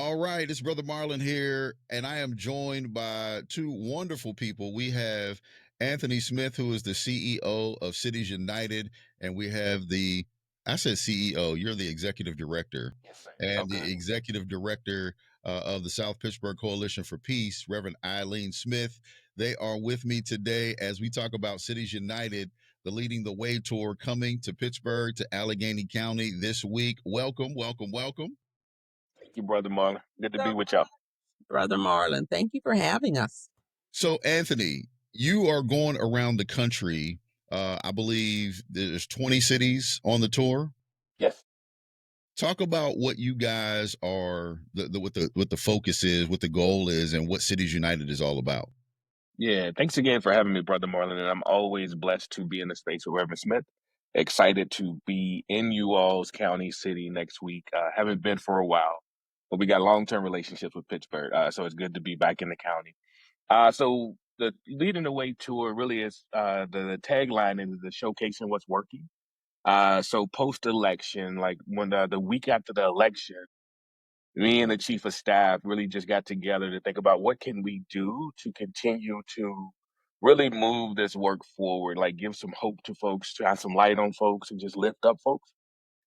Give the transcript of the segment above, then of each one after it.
All right, it's Brother Marlon here, and I am joined by two wonderful people. We have Anthony Smith, who is the CEO of Cities United, and we have I said CEO, you're the executive director, Yes, sir. and Okay. the executive director of the South Pittsburgh Coalition for Peace, Reverend Eileen Smith. They are with me today as we talk about Cities United, the Leading the Way tour coming to Pittsburgh, to Allegheny County this week. Welcome, welcome, welcome. Thank you, Brother Marlon. Good to So, be with y'all. Brother Marlon, thank you for having us. So, Anthony, you are going around the country. I believe there's 20 cities on the tour. Yes. Talk about what you guys are, what the focus is, what the goal is, and what Cities United is all about. Yeah. Thanks again for having me, Brother Marlon. And I'm always blessed to be in the space with Reverend Smith. Excited to be in you all's county city next week. Haven't been for a while, but we got long-term relationships with Pittsburgh. So it's good to be back in the county. So the Leading the Way tour really is the tagline is the showcasing what's working. So post-election, like when the week after the election, me and the chief of staff really just got together to think about what can we do to continue to really move this work forward, like give some hope to folks, to have some light on folks and just lift up folks.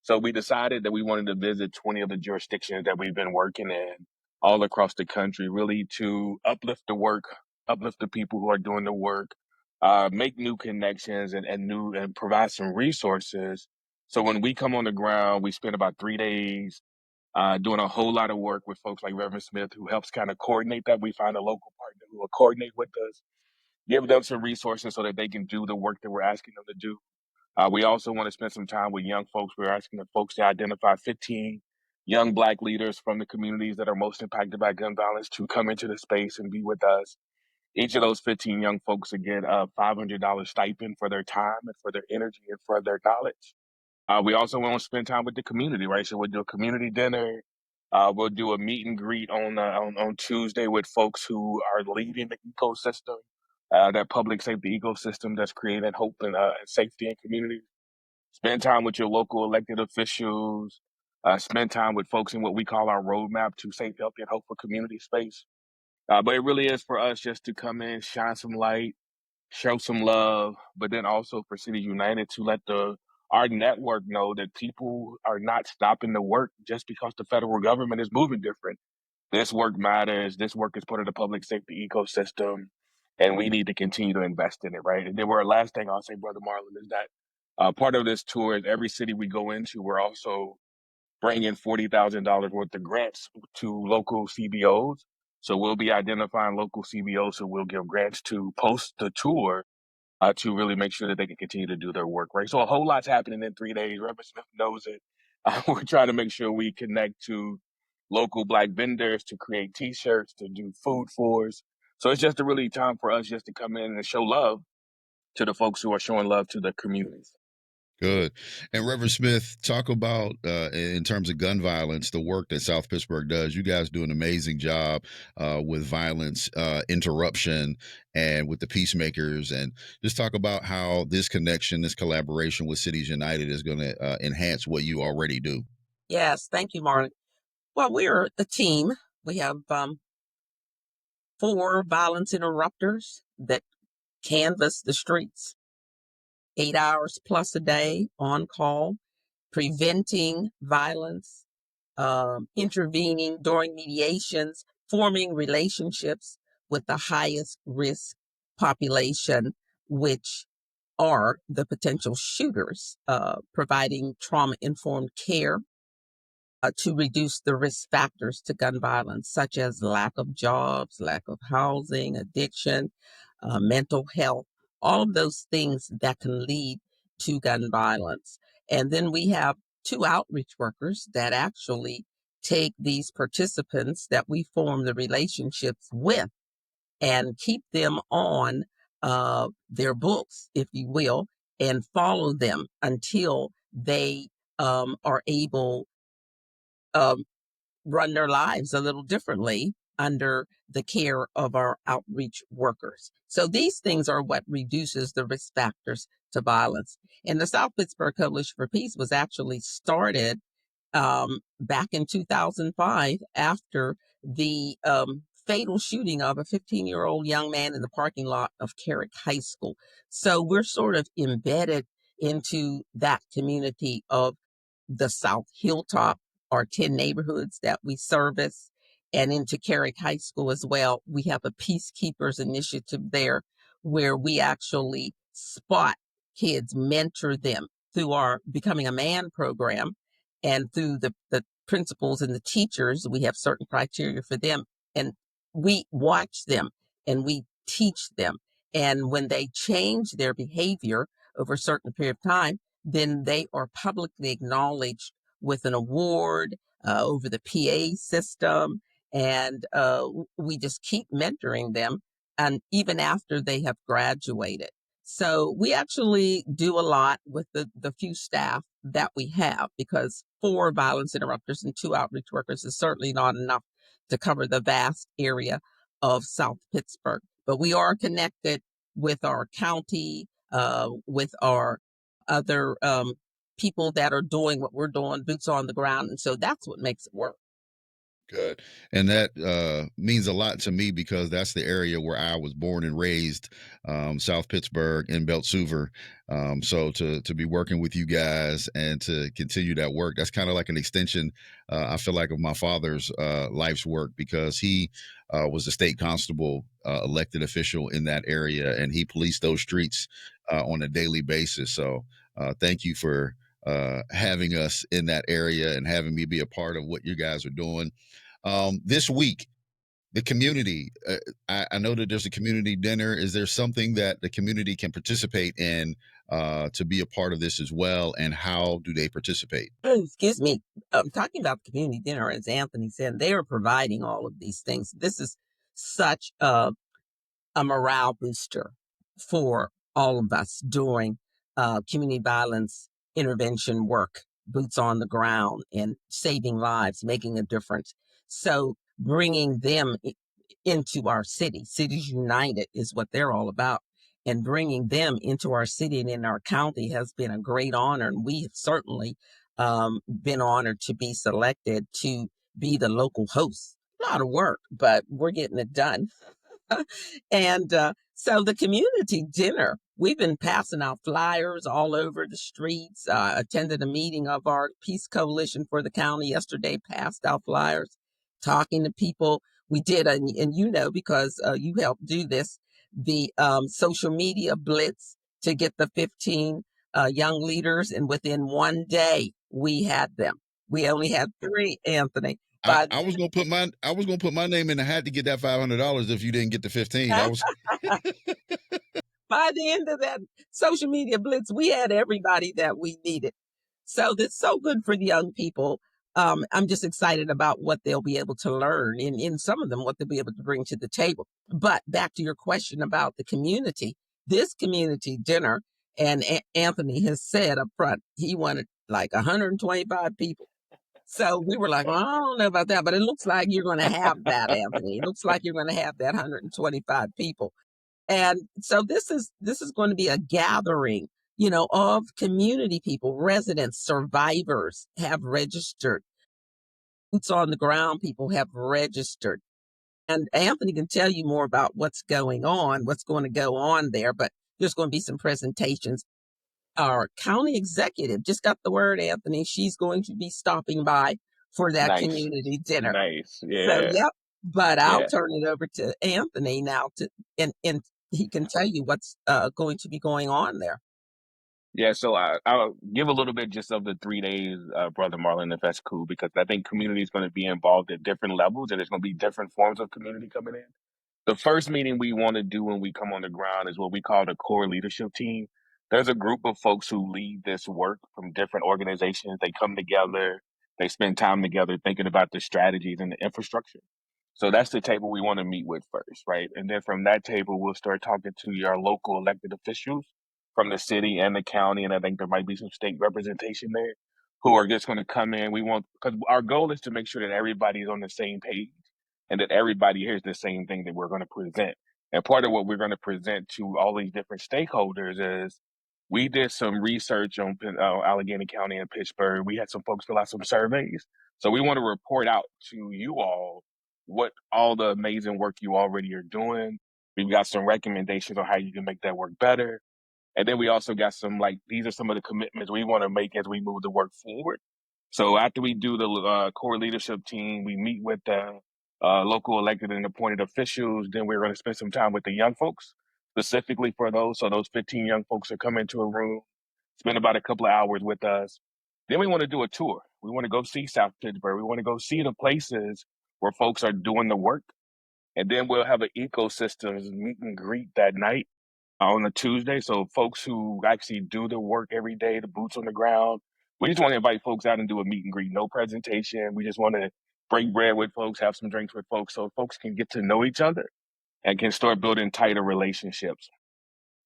So we decided that we wanted to visit 20 of the jurisdictions that we've been working in all across the country, really to uplift the work, uplift the people who are doing the work, make new connections and provide some resources. So when we come on the ground, we spend about 3 days doing a whole lot of work with folks like Reverend Smith, who helps kind of coordinate that. We find a local partner who will coordinate with us, give them some resources so that they can do the work that we're asking them to do. We also want to spend some time with young folks. We're asking the folks to identify 15 young Black leaders from the communities that are most impacted by gun violence to come into the space and be with us. Each of those 15 young folks will get a $500 stipend for their time and for their energy and for their knowledge. We also want to spend time with the community, right? So we'll do a community dinner. We'll do a meet and greet on Tuesday with folks who are leading the ecosystem, that public safety ecosystem that's creating hope and safety in communities. Spend time with your local elected officials. Spend time with folks in what we call our roadmap to safe, healthy, and hopeful community space. But it really is for us just to come in, shine some light, show some love, but then also for City United to let our network know that people are not stopping the work just because the federal government is moving different. This work matters. This work is part of the public safety ecosystem, and we need to continue to invest in it, right? And then last thing I'll say, Brother Marlon, is that part of this tour is every city we go into, we're also bringing $40,000 worth of grants to local CBOs. So we'll be identifying local CBOs who will give grants to post the tour to really make sure that they can continue to do their work, right? So a whole lot's happening in 3 days. Reverend Smith knows it. We're trying to make sure we connect to local Black vendors to create T-shirts, to do food fours. So it's just a really time for us just to come in and show love to the folks who are showing love to the communities. Good. And Reverend Smith, talk about in terms of gun violence, the work that South Pittsburgh does. You guys do an amazing job with violence interruption and with the peacemakers, and just talk about how this connection, this collaboration with Cities United is going to enhance what you already do. Yes, thank you, Marlon. Well, we're a team. We have 4 violence interrupters that canvass the streets 8 hours plus a day on call, preventing violence, intervening during mediations, forming relationships with the highest risk population, which are the potential shooters, providing trauma-informed care to reduce the risk factors to gun violence, such as lack of jobs, lack of housing, addiction, mental health, all of those things that can lead to gun violence. And then we have 2 outreach workers that actually take these participants that we form the relationships with and keep them on their books, if you will, and follow them until they are able um, run their lives a little differently under the care of our outreach workers. So these things are what reduces the risk factors to violence. And the South Pittsburgh Coalition for Peace was actually started back in 2005 after the fatal shooting of a 15-year-old young man in the parking lot of Carrick High School. So we're sort of embedded into that community of the South Hilltop, our 10 neighborhoods that we service, and into Carrick High School as well. We have a Peacekeepers initiative there where we actually spot kids, mentor them through our Becoming a Man program, and through the principals and the teachers. We have certain criteria for them, and we watch them and we teach them. And when they change their behavior over a certain period of time, then they are publicly acknowledged with an award over the PA system. And we just keep mentoring them, and even after they have graduated. So we actually do a lot with the few staff that we have, because 4 violence interrupters and 2 outreach workers is certainly not enough to cover the vast area of South Pittsburgh. But we are connected with our county, with our other people that are doing what we're doing, boots on the ground. And so that's what makes it work. Good. And that means a lot to me because that's the area where I was born and raised, South Pittsburgh in Beltsuver. So to be working with you guys and to continue that work, that's kind of like an extension, I feel like, of my father's life's work, because he was a state constable, elected official in that area, and he policed those streets on a daily basis. So thank you for having us in that area and having me be a part of what you guys are doing. This week, the community, I know that there's a community dinner. Is there something that the community can participate in to be a part of this as well? And how do they participate? Excuse me. Talking about the community dinner, as Anthony said, they are providing all of these things. This is such a morale booster for all of us doing community violence intervention work, boots on the ground, and saving lives, making a difference. So bringing them into our city, Cities United is what they're all about. And bringing them into our city and in our county has been a great honor. And we have certainly been honored to be selected to be the local host. A lot of work, but we're getting it done. And so the community dinner, we've been passing out flyers all over the streets. Attended a meeting of our Peace Coalition for the county yesterday, passed out flyers, talking to people. We did, and you know, because you helped do this, the social media blitz to get the 15 young leaders. And within one day, we had them. We only had 3, Anthony. By I was gonna put my name in the hat to get that $500 if you didn't get the 15. That was by the end of that social media blitz, we had everybody that we needed. So that's so good for the young people. I'm just excited about what they'll be able to learn, and in some of them, what they'll be able to bring to the table. But back to your question about the community, this community dinner, and Anthony has said up front, he wanted like 125 people. So we were like, well, I don't know about that, but it looks like you're going to have that, Anthony. It looks like you're going to have that 125 people. And so this is going to be a gathering, of community people, residents, survivors have registered, boots on the ground people have registered. And Anthony can tell you more about what's going on, what's going to go on there, but there's going to be some presentations. Our county executive just got the word, Anthony. She's going to be stopping by for that Nice. community dinner. Nice. So, Yeah. yep. But I'll Yeah. turn it over to Anthony now and he can tell you what's going to be going on there. Yeah, so I'll give a little bit just of the 3 days, Brother Marlon, if that's cool, because I think community is going to be involved at different levels and there's going to be different forms of community coming in. The first meeting we want to do when we come on the ground is what we call the core leadership team. There's a group of folks who lead this work from different organizations. They come together, they spend time together thinking about the strategies and the infrastructure. So that's the table we want to meet with first, right? And then from that table, we'll start talking to your local elected officials from the city and the county. And I think there might be some state representation there who are just going to come in. Because our goal is to make sure that everybody's on the same page and that everybody hears the same thing that we're going to present. And part of what we're going to present to all these different stakeholders is we did some research on Allegheny County and Pittsburgh. We had some folks fill out some surveys. So we want to report out to you all what all the amazing work you already are doing. We've got some recommendations on how you can make that work better. And then we also got some, like, these are some of the commitments we want to make as we move the work forward. So after we do the core leadership team, we meet with the local elected and appointed officials. Then we're going to spend some time with the young folks, specifically for those. So those 15 young folks are coming to a room, spend about a couple of hours with us. Then we want to do a tour. We want to go see South Pittsburgh. We want to go see the places where folks are doing the work. And then we'll have an ecosystems meet and greet that night on a Tuesday. So folks who actually do the work every day, the boots on the ground, we just want to invite folks out and do a meet and greet. No presentation. We just want to break bread with folks, have some drinks with folks, so folks can get to know each other and can start building tighter relationships.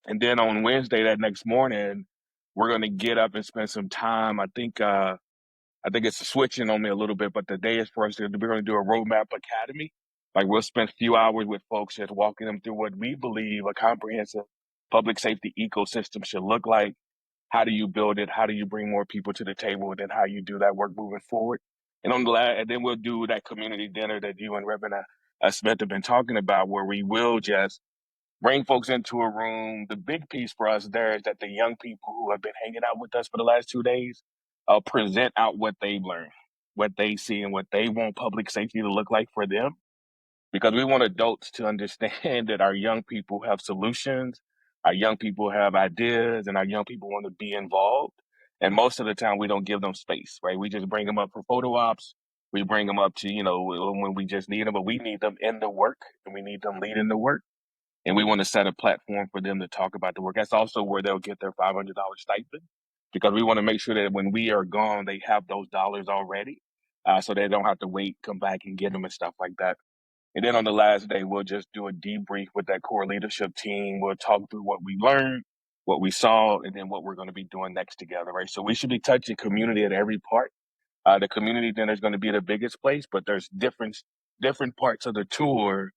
And then on Wednesday, that next morning, we're going to get up and spend some time. I think it's switching on me a little bit, but the day is for us we're going to do a roadmap academy. Like, we'll spend a few hours with folks just walking them through what we believe a comprehensive public safety ecosystem should look like. How do you build it? How do you bring more people to the table? And then how you do that work moving forward. And and then we'll do that community dinner that you and Reverend Smith have been talking about, where we will just bring folks into a room. The big piece for us there is that the young people who have been hanging out with us for the last 2 days present out what they've learned, what they see, and what they want public safety to look like for them. Because we want adults to understand that our young people have solutions, our young people have ideas, and our young people want to be involved. And most of the time, we don't give them space, right? We just bring them up for photo ops. We bring them up to, when we just need them, but we need them in the work and we need them leading the work. And we want to set a platform for them to talk about the work. That's also where they'll get their $500 stipend, because we want to make sure that when we are gone, they have those dollars already, so they don't have to wait, come back and get them and stuff like that. And then on the last day, we'll just do a debrief with that core leadership team. We'll talk through what we learned, what we saw, and then what we're going to be doing next together, right? So we should be touching community at every part. The community dinner is going to be the biggest place, but there's different parts of the tour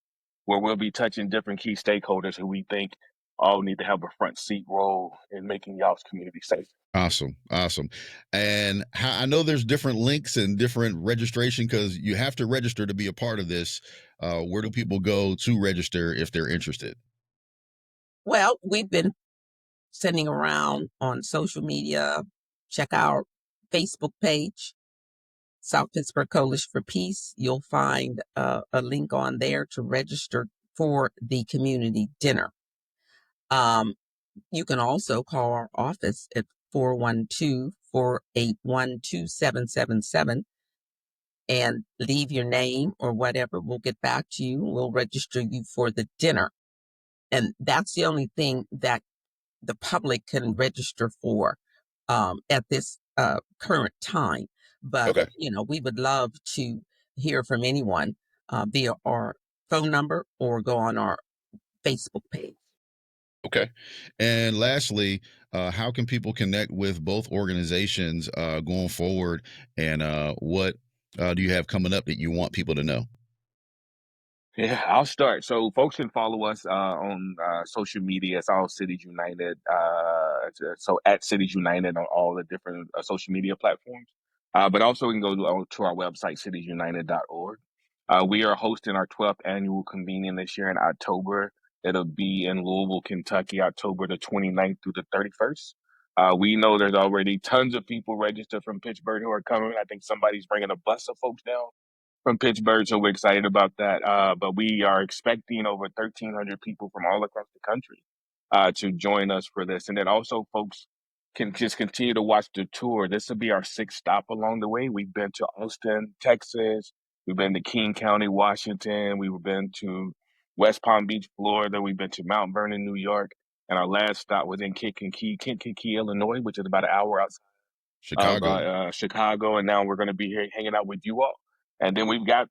where we'll be touching different key stakeholders who we think all need to have a front seat role in making y'all's community safe. Awesome. Awesome. And I know there's different links and different registration, because you have to register to be a part of this. Where do people go to register if they're interested? Well, we've been sending around on social media. Check our Facebook page, South Pittsburgh Coalition for Peace. You'll find a link on there to register for the community dinner. You can also call our office at 412-481-2777 and leave your name or whatever. We'll get back to you. We'll register you for the dinner. And that's the only thing that the public can register for at this current time. But, Okay. we would love to hear from anyone via our phone number or go on our Facebook page. Okay. And lastly, how can people connect with both organizations going forward? And what do you have coming up that you want people to know? Yeah, I'll start. So folks can follow us on social media. It's all Cities United. So at Cities United on all the different social media platforms. But also we can go to our website, citiesunited.org. We are hosting our 12th annual convening this year in October. It'll be in Louisville, Kentucky, October the 29th through the 31st. We know there's already tons of people registered from Pittsburgh who are coming. I think somebody's bringing a bus of folks down from Pittsburgh, so we're excited about that. But we are expecting over 1,300 people from all across the country to join us for this. And then also folks can just continue to watch the tour. This will be our 6th stop along the way. We've been to Austin, Texas. We've been to King County, Washington. We've been to West Palm Beach, Florida. We've been to Mount Vernon, New York. And our last stop was in Kankakee, Illinois, which is about an hour outside of Chicago. Chicago. And now we're going to be here hanging out with you all. And then we've got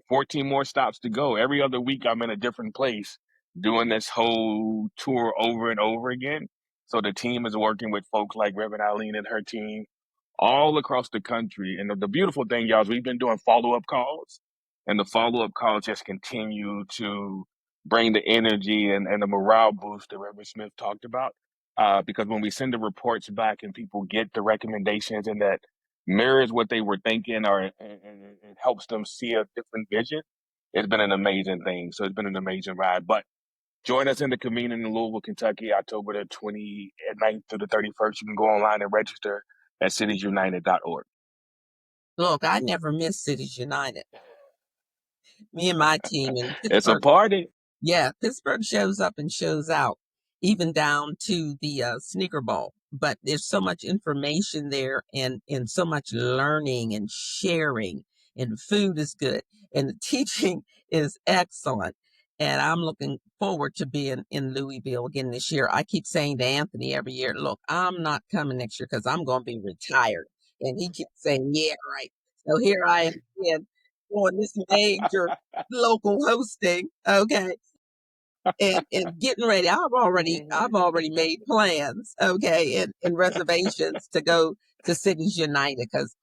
14 more stops to go. Every other week, I'm in a different place doing this whole tour over and over again. So the team is working with folks like Reverend Eileen and her team all across the country. And the beautiful thing, y'all, is we've been doing follow-up calls. And the follow-up calls just continue to bring the energy and the morale boost that Reverend Smith talked about. because when we send the reports back and people get the recommendations and that mirrors what they were thinking, or and it helps them see a different vision, it's been an amazing thing. So it's been an amazing ride. But join us in the convening in Louisville, Kentucky, October the 29th to the 31st. You can go online and register at citiesunited.org. Look, I never miss Cities United. Me and my team in It's a Pittsburgh. party. Yeah, Pittsburgh shows up and shows out, even down to the sneaker ball. But there's so much information there, and so much learning and sharing, and food is good, and the teaching is excellent. And I'm looking forward to being in Louisville again this year. I keep saying to Anthony every year, look, I'm not coming next year because I'm going to be retired. And he keeps saying, yeah, right. So here I am again doing this major local hosting. Okay, and getting ready. I've already made plans, okay, and reservations to go to Cities United because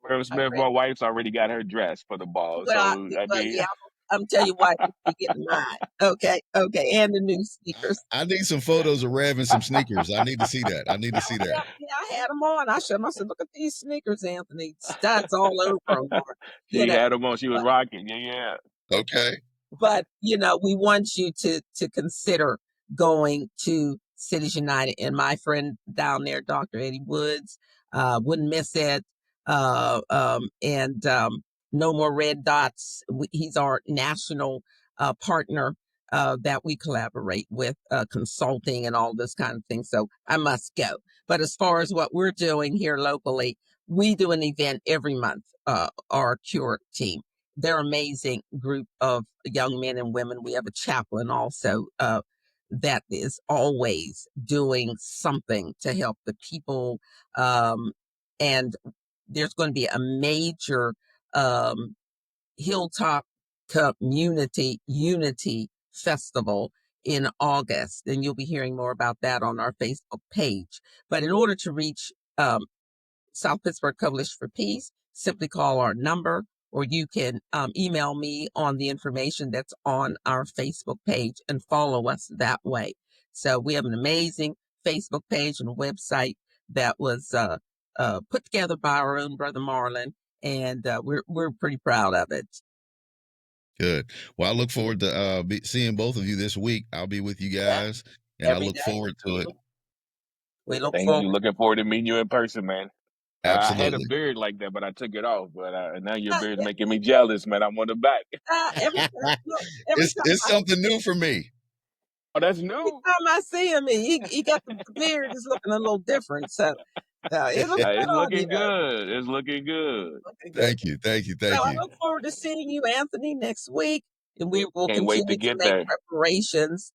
Reverend I'm Smith, my ready. wife's already got her dress for the ball. Well, So, I well, mean, yeah, I'm tell you what, you getting mine, okay, okay, and the new sneakers. I need some photos of Rev and some sneakers. I need to see that. I need to Oh see that. yeah, yeah, I had them on. I showed them. I said, look at these sneakers, Anthony. Studs all over them, you she know. had them on. She was rocking. Yeah, yeah. Okay. But we want you to consider going to Cities United. And my friend down there, Dr. Eddie Woods, wouldn't miss it. And No More Red Dots. He's our national partner that we collaborate with, consulting and all this kind of thing. So I must go. But as far as what we're doing here locally, we do an event every month. Our Cure team, they're amazing group of young men and women. We have a chaplain also that is always doing something to help the people. And there's going to be a major um, Hilltop Community Unity Festival in August, and you'll be hearing more about that on our Facebook page. But in order to reach South Pittsburgh Coalition for Peace, simply call our number, or you can email me on the information that's on our Facebook page and follow us that way. So we have an amazing Facebook page and a website that was put together by our own brother Marlon, and we're pretty proud of it. Good. Well, I look forward to seeing both of you this week. I'll be with you Yeah, guys, and I every look day. forward to it. We look Thank you. forward. Looking forward to meeting you in person, man. I had a Absolutely. beard like that, but I took it off. But now your Uh, beard's making me jealous, man. I want it back. every time, look, It's something new for me. Oh, that's every new. time I see him, he got the beard is looking a little different. So it looks good It's on you, looking good. It's looking good. looking good. Thank you. Thank you. So Thank I you. look forward to seeing you, Anthony, next week, and we will Can't wait to continue to get make there. preparations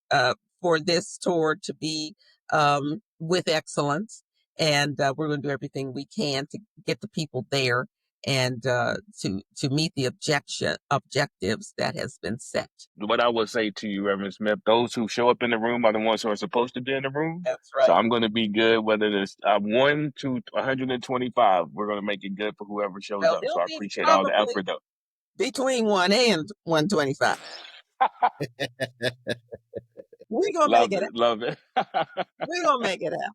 for this tour to be with excellence, and we're going to do everything we can to get the people there and to meet the objectives that has been set. What I would say to you, Reverend Smith, those who show up in the room are the ones who are supposed to be in the room. That's So right. I'm going to be good, whether it's 1 to 125. We're going to make it good for whoever shows Well, up. So he'll I be appreciate all the probably effort, though. between 1 and 125. We're gonna make Love it. it. Love it. We're gonna make it out.